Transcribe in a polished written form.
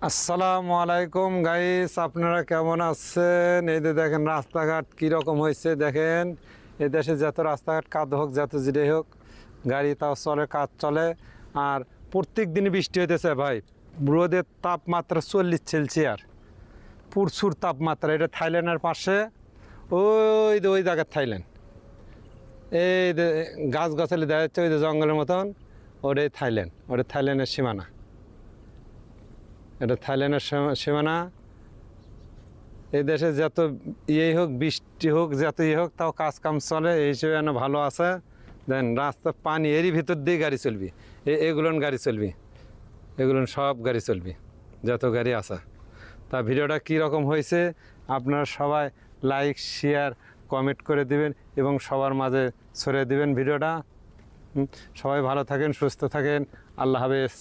আসসালামু আলাইকুম গাইস, আপনারা কেমন আছেন? এই যে দেখেন রাস্তাঘাট কীরকম হয়েছে। দেখেন এই দেশে যত রাস্তাঘাট কাদ হোক, যত যেটাই হোক, গাড়ি তাও চলে, কাজ চলে। আর প্রত্যেক দিনই বৃষ্টি হইতেছে ভাই। রোদের তাপমাত্রা 40 সেলসিয়াস, প্রচুর তাপমাত্রা। এটা থাইল্যান্ডের পাশে, ওই জায়গার থাইল্যান্ড। এই যে গাছ গাছালি দেখা যাচ্ছে, ওই যে জঙ্গলের মতন, ওটাই থাইল্যান্ড, ওটা থাইল্যান্ডের সীমানা। এটা থাইল্যান্ডের সীমানা। এই দেশে যত ইয়ে হোক, বৃষ্টি হোক, যত ইয়ে হোক, তাও কাজ কাম চলে, এই হিসেবে ভালো আছে। দেন রাস্তা পানি, এরই ভিতর দিয়ে গাড়ি চলবি, এগুলোন গাড়ি চলবি, এগুলোন সব গাড়ি চলবি, যত গাড়ি আছে। তা ভিডিওটা কীরকম হয়েছে আপনারা সবাই লাইক, শেয়ার, কমেন্ট করে দিবেন এবং সবার মাঝে ছড়িয়ে দিবেন ভিডিওটা। সবাই ভালো থাকেন, সুস্থ থাকেন। আল্লাহ হাফেজ।